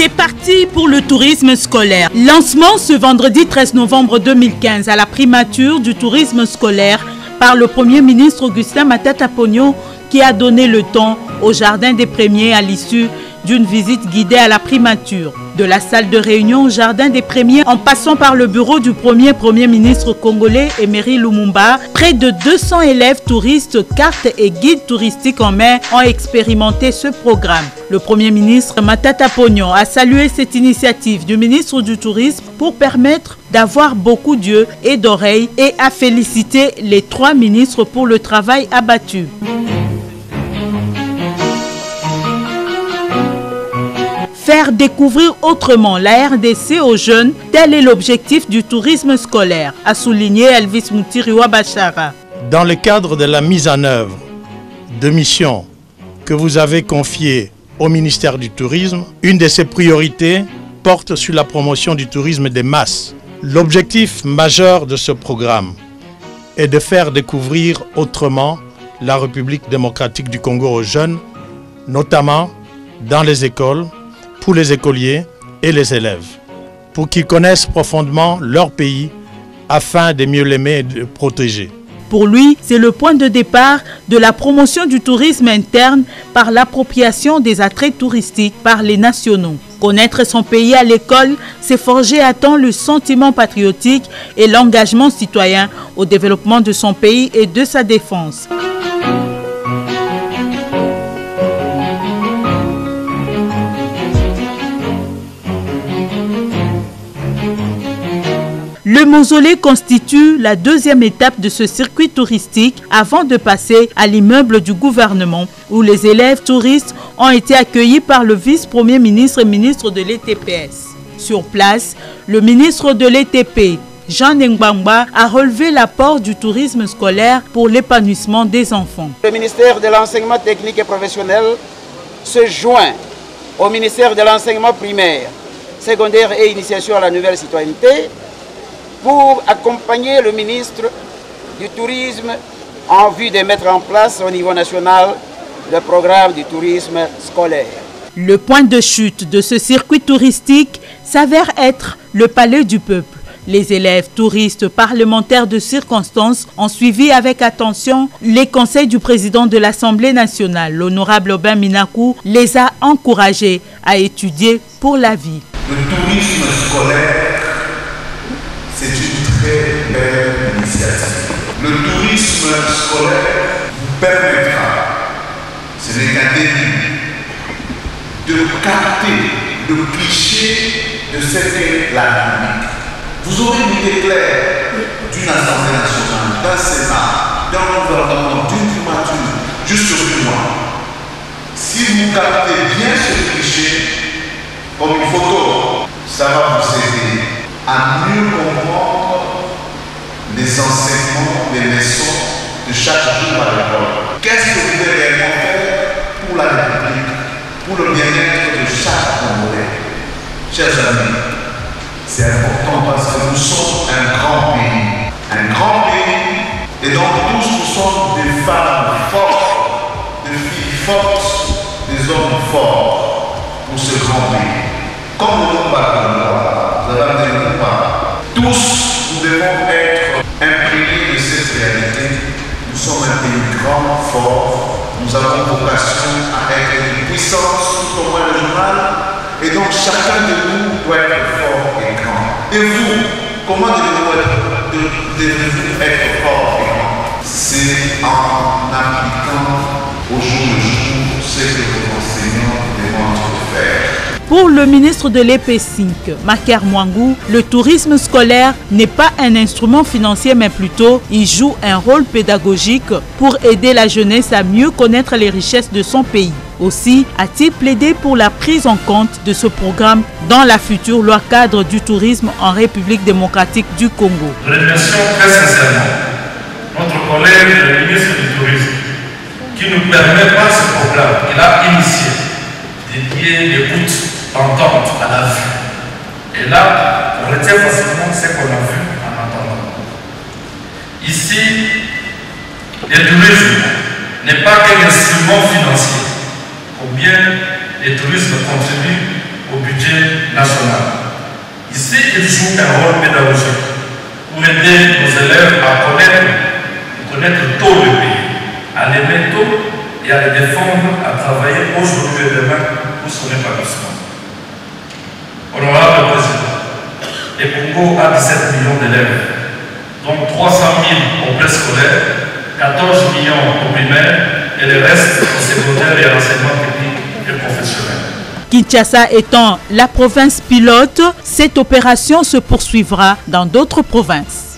C'est parti pour le tourisme scolaire. Lancement ce vendredi 13 novembre 2015 à la primature du tourisme scolaire par le Premier ministre Augustin Matata Ponyo qui a donné le ton au Jardin des Premiers à l'issue d'une visite guidée à la primature. De la salle de réunion au Jardin des Premiers en passant par le bureau du Premier ministre congolais Emery Lumumba, près de 200 élèves touristes, cartes et guides touristiques en main ont expérimenté ce programme. Le Premier ministre Matata Ponyo a salué cette initiative du ministre du Tourisme pour permettre d'avoir beaucoup d'yeux et d'oreilles et a félicité les 3 ministres pour le travail abattu. Faire découvrir autrement la RDC aux jeunes, tel est l'objectif du tourisme scolaire, a souligné Elvis Moutiriwa Bachara. Dans le cadre de la mise en œuvre de missions que vous avez confiées au ministère du Tourisme, une de ses priorités porte sur la promotion du tourisme des masses. L'objectif majeur de ce programme est de faire découvrir autrement la République démocratique du Congo aux jeunes, notamment dans les écoles, pour les écoliers et les élèves, pour qu'ils connaissent profondément leur pays afin de mieux l'aimer et de le protéger. Pour lui, c'est le point de départ de la promotion du tourisme interne par l'appropriation des attraits touristiques par les nationaux. Connaître son pays à l'école, c'est forger à temps le sentiment patriotique et l'engagement citoyen au développement de son pays et de sa défense. Le mausolée constitue la deuxième étape de ce circuit touristique avant de passer à l'immeuble du gouvernement où les élèves touristes ont été accueillis par le vice-premier ministre et ministre de l'ETPS. Sur place, le ministre de l'ETP, Jean Ngbangba, a relevé l'apport du tourisme scolaire pour l'épanouissement des enfants. Le ministère de l'enseignement technique et professionnel se joint au ministère de l'enseignement primaire, secondaire et initiation à la nouvelle citoyenneté pour accompagner le ministre du Tourisme en vue de mettre en place au niveau national le programme du tourisme scolaire. Le point de chute de ce circuit touristique s'avère être le Palais du Peuple. Les élèves touristes parlementaires de circonstance ont suivi avec attention les conseils du président de l'Assemblée nationale. L'honorable Aubin Minakou les a encouragés à étudier pour la vie. Le tourisme scolaire, c'est une très belle initiative. Le tourisme scolaire vous permettra, ce n'est qu'un début, de capter le cliché de ce qu'est la République. Vous aurez une idée claire d'une Assemblée nationale, d'un Sénat, d'un gouvernement, d'une primature, juste sur du mois. Si vous captez bien ce cliché, comme une photo, ça va vous aider à mieux comprendre les enseignements, les leçons de chaque jour à l'école. Qu'est-ce que vous devez réellement faire pour la République, pour le bien-être de chaque Congolais? Chers amis, c'est important parce que nous sommes un grand pays, et donc tous nous sommes des femmes fortes, des filles fortes, des hommes forts pour ce grand pays. Comme le Lumumba, tous nous devons être imprégnés de cette réalité. Nous sommes un pays grand, fort, nous avons vocation à être une puissance tout au moins régionale, et donc chacun de nous doit être fort et grand. Et vous, comment devez-vous être fort et grand? C'est en appliquant au jour le jour ce que vos enseignants demandent de faire. Pour le ministre de l'EP5, Maker Mwangou, le tourisme scolaire n'est pas un instrument financier, mais plutôt il joue un rôle pédagogique pour aider la jeunesse à mieux connaître les richesses de son pays. Aussi a-t-il plaidé pour la prise en compte de ce programme dans la future loi cadre du tourisme en République démocratique du Congo. Nous remercions très sincèrement notre collègue, le ministre du Tourisme, qui nous permet par ce programme qu'il a initié dédié l'écoute, l'entente à la vue. Et là, on retient facilement ce qu'on a vu en entendant. Ici, le tourisme n'est pas qu'un instrument financier. Combien le tourisme contribue au budget national. Ici, il joue un rôle pédagogique pour aider nos élèves à connaître tôt le pays, à l'aimer tôt et à le défendre, à travailler aujourd'hui et demain pour son épanouissement. Honorable Président, le Congo a 17 millions d'élèves, dont 300 000 au préscolaire, 14 millions au primaire et le reste au secondaire et à l'enseignement technique et professionnel. Kinshasa étant la province pilote, cette opération se poursuivra dans d'autres provinces.